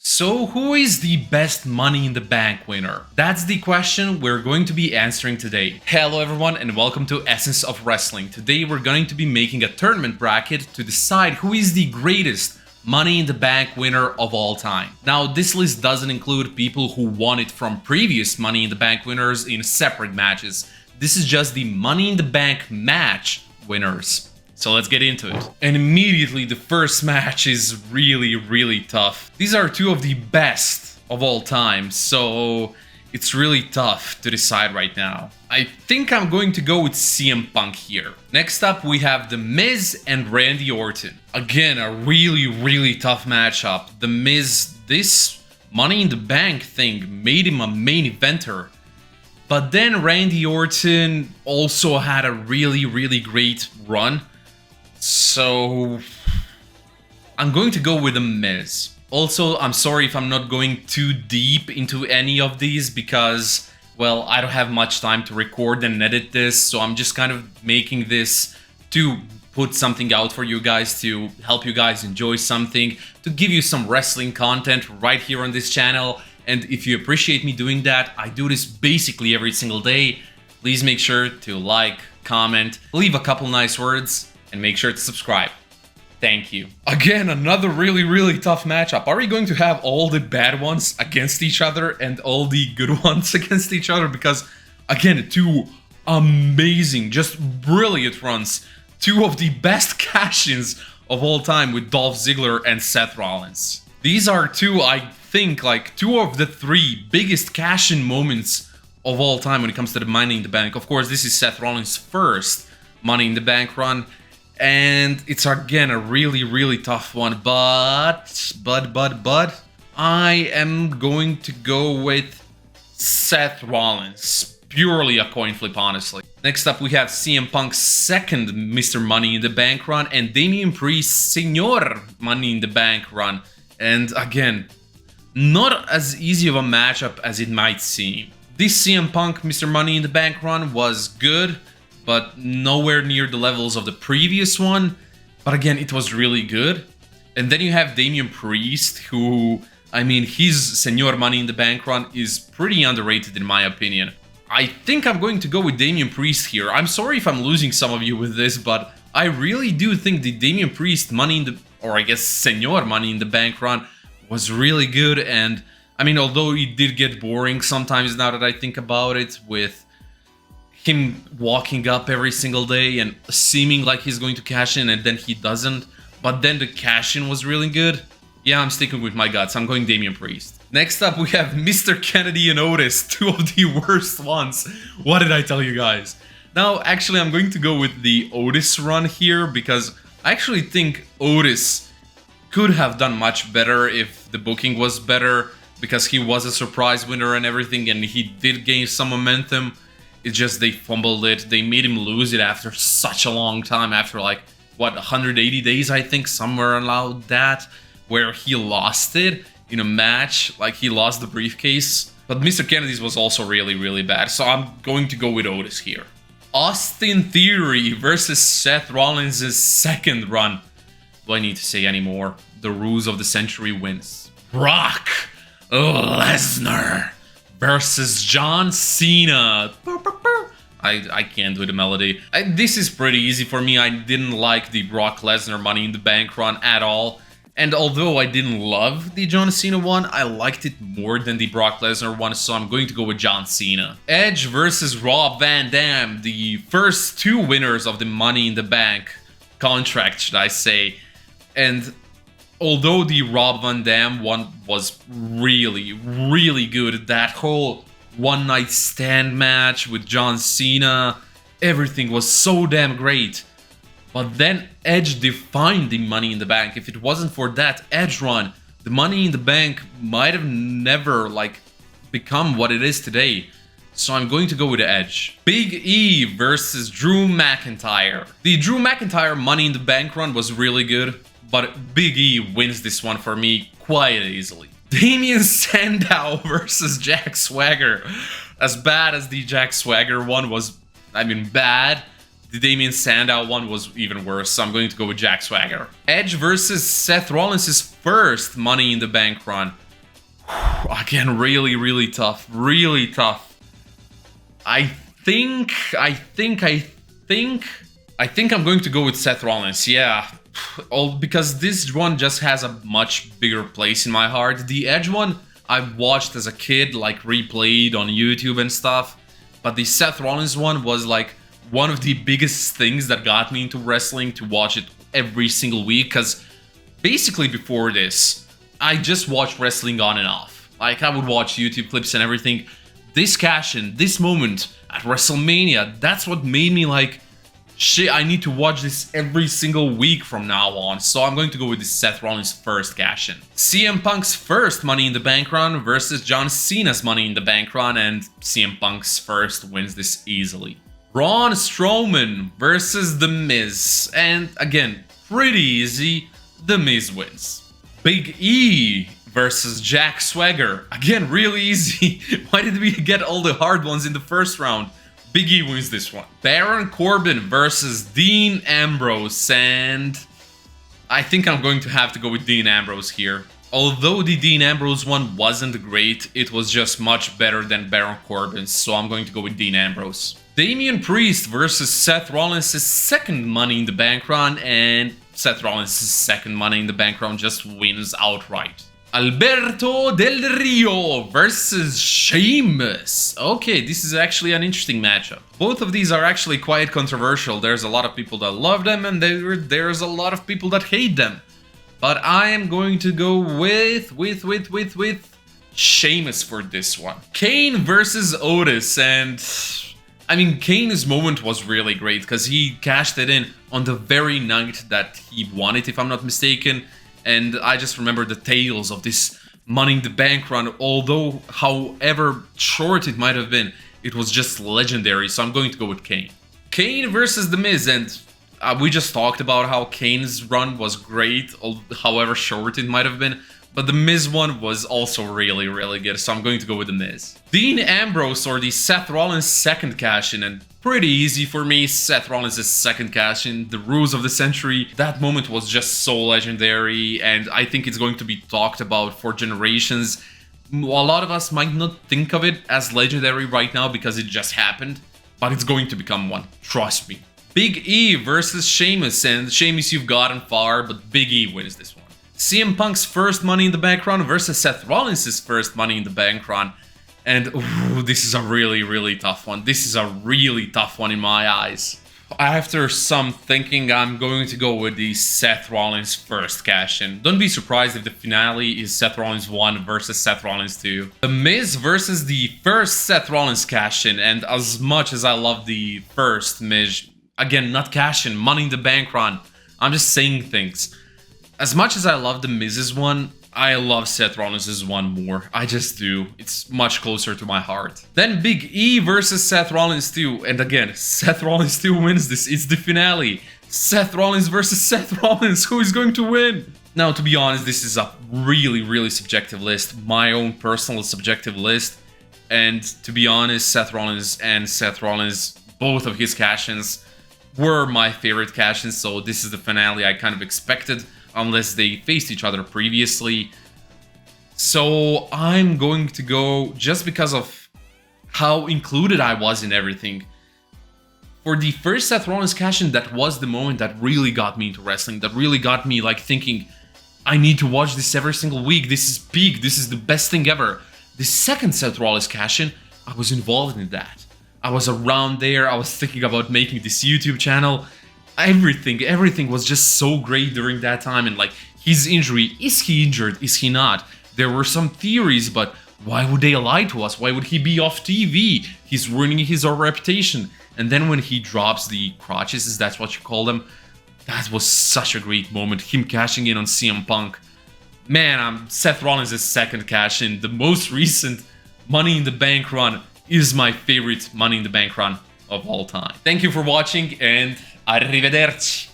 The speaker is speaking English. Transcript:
So who is the best Money in the Bank winner? That's the question we're going to be answering today. Hello everyone and welcome to Essence of Wrestling. Today we're going to be making a tournament bracket to decide who is the greatest Money in the Bank winner of all time. Now this list doesn't include people who won it from previous Money in the Bank winners in separate matches. This is just the Money in the Bank match winners. So let's get into it. And immediately the first match is really tough. These are two of the best of all time, so it's really tough to decide right now. I think I'm going to go with CM Punk here. Next up we have The Miz and Randy Orton. Again, a really tough matchup. The Miz, this Money in the Bank thing made him a main eventer. But then Randy Orton also had a really great run. So I'm going to go with The Miz. Also, I'm sorry if I'm not going too deep into any of these because, well, I don't have much time to record and edit this, so I'm just kind of making this to put something out for you guys, to help you guys enjoy something, to give you some wrestling content right here on this channel. And if you appreciate me doing that, I do this basically every single day. Please make sure to like, comment, leave a couple nice words, and make sure to subscribe. Thank you. Again, another really tough matchup. Are we going to have all the bad ones against each other and all the good ones against each other? Because, again, two amazing, just brilliant runs. Two of the best cash-ins of all time with Dolph Ziggler and Seth Rollins. These are two, I think, like, two of the three biggest cash-in moments of all time when it comes to the Money in the Bank. Of course, this is Seth Rollins' first Money in the Bank run. And it's again a really tough one, but I am going to go with Seth Rollins. Purely a coin flip, honestly. Next up we have CM Punk's second Mr. Money in the Bank run and Damian Priest's Senor Money in the Bank run. And again, not as easy of a matchup as it might seem. This CM Punk Mr. Money in the Bank run was good, but nowhere near the levels of the previous one. But again, it was really good. And then you have Damian Priest, who, I mean, his Senor Money in the Bank run is pretty underrated in my opinion. I think I'm going to go with Damian Priest here. I'm sorry if I'm losing some of you with this, but I really do think the Damian Priest Money in the, or I guess Senor Money in the Bank run was really good. And I mean, although it did get boring sometimes now that I think about it, with him walking up every single day and seeming like he's going to cash in and then he doesn't. But then the cash in was really good. Yeah, I'm sticking with my guts. I'm going Damian Priest. Next up, we have Mr. Kennedy and Otis, two of the worst ones. What did I tell you guys? Now, actually, I'm going to go with the Otis run here because I actually think Otis could have done much better if the booking was better, because he was a surprise winner and everything and he did gain some momentum. It's just they fumbled it. They made him lose it after such a long time. After like, what, 180 days, I think, somewhere around that, where he lost it in a match. Like, he lost the briefcase. But Mr. Kennedy's was also really bad. So I'm going to go with Otis here. Austin Theory versus Seth Rollins' second run. Do I need to say any more? The Ruse of the Century wins. Brock Lesnar versus John Cena. I can't do the melody. This is pretty easy for me. I didn't like the Brock Lesnar Money in the Bank run at all. And although I didn't love the John Cena one, I liked it more than the Brock Lesnar one, so I'm going to go with John Cena. Edge versus Rob Van Dam, the first two winners of the Money in the Bank contract, should I say. And although the Rob Van Dam one was really good, that whole one night stand match with John Cena, everything was so damn great. But then Edge defined the Money in the Bank. If it wasn't for that Edge run, the Money in the Bank might have never, like, become what it is today. So I'm going to go with Edge. Big E versus Drew McIntyre. The Drew McIntyre Money in the Bank run was really good, but Big E wins this one for me quite easily. Damian Sandow versus Jack Swagger. As bad as the Jack Swagger one was, I mean, bad, the Damian Sandow one was even worse, so I'm going to go with Jack Swagger. Edge versus Seth Rollins' first Money in the Bank run. Again, really, really tough. Really tough. I think I'm going to go with Seth Rollins. Yeah. Because this one just has a much bigger place in my heart. The Edge one I watched as a kid, like replayed on YouTube and stuff. But the Seth Rollins one was like one of the biggest things that got me into wrestling, to watch it every single week. Because basically before this, I just watched wrestling on and off. Like I would watch YouTube clips and everything. This cash-in, this moment at WrestleMania, that's what made me like, shit, I need to watch this every single week from now on. So I'm going to go with the Seth Rollins first cash-in. CM Punk's first Money in the Bank run versus John Cena's Money in the Bank run, and CM Punk's first wins this easily. Braun Strowman versus The Miz, and again, pretty easy, The Miz wins. Big E versus Jack Swagger, again, really easy. Why did we get all the hard ones in the first round? Big E wins this one. Baron Corbin versus Dean Ambrose, and I think I'm going to have to go with Dean Ambrose here. Although the Dean Ambrose one wasn't great, it was just much better than Baron Corbin's, so I'm going to go with Dean Ambrose. Damian Priest versus Seth Rollins' second Money in the Bank run, and Seth Rollins' second Money in the Bank run just wins outright. Alberto Del Rio versus Sheamus. Okay, this is actually an interesting matchup. Both of these are actually quite controversial. There's a lot of people that love them, and there's a lot of people that hate them. But I am going to go with Sheamus for this one. Kane versus Otis, and I mean, Kane's moment was really great because he cashed it in on the very night that he won it, if I'm not mistaken. And I just remember the tales of this Money in the Bank run, although however short it might have been, it was just legendary, so I'm going to go with Kane. Kane versus The Miz, and we just talked about how Kane's run was great, however short it might have been, but The Miz one was also really, really good, so I'm going to go with The Miz. Dean Ambrose or the Seth Rollins second cash-in, and pretty easy for me, Seth Rollins' second cash-in, the rules of the century. That moment was just so legendary, and I think it's going to be talked about for generations. A lot of us might not think of it as legendary right now because it just happened, but it's going to become one, trust me. Big E versus Sheamus, and Sheamus, you've gotten far, but Big E wins this one. CM Punk's first Money in the Bank run versus Seth Rollins' first Money in the Bank run. And ooh, this is a really, really tough one. This is a really tough one in my eyes. After some thinking, I'm going to go with the Seth Rollins first cash-in. Don't be surprised if the finale is Seth Rollins 1 versus Seth Rollins 2. The Miz versus the first Seth Rollins cash-in. And as much as I love the first Miz, again, not cash-in, Money in the Bank run, I'm just saying things. As much as I love the Miz's one, I love Seth Rollins' one more. I just do. It's much closer to my heart. Then Big E versus Seth Rollins 2. And again, Seth Rollins 2 wins this. It's the finale. Seth Rollins versus Seth Rollins. Who is going to win? Now, to be honest, this is a really, really subjective list. My own personal subjective list. And to be honest, Seth Rollins, both of his cash-ins were my favorite cash-ins. So this is the finale I kind of expected, unless they faced each other previously. So I'm going to go, just because of how included I was in everything, for the first Seth Rollins cash-in, that was the moment that really got me into wrestling, that really got me like thinking, I need to watch this every single week, this is peak, this is the best thing ever. The second Seth Rollins cash-in, I was involved in that. I was around there, I was thinking about making this YouTube channel. Everything was just so great during that time. And like, his injury, is he injured, is he not? There were some theories, but why would they lie to us? Why would he be off TV? He's ruining his own reputation. And then when he drops the crotches, is that what you call them? That was such a great moment, him cashing in on CM Punk. Man, Seth Rollins' second cash-in, the most recent Money in the Bank run, is my favorite Money in the Bank run of all time. Thank you for watching, and arrivederci.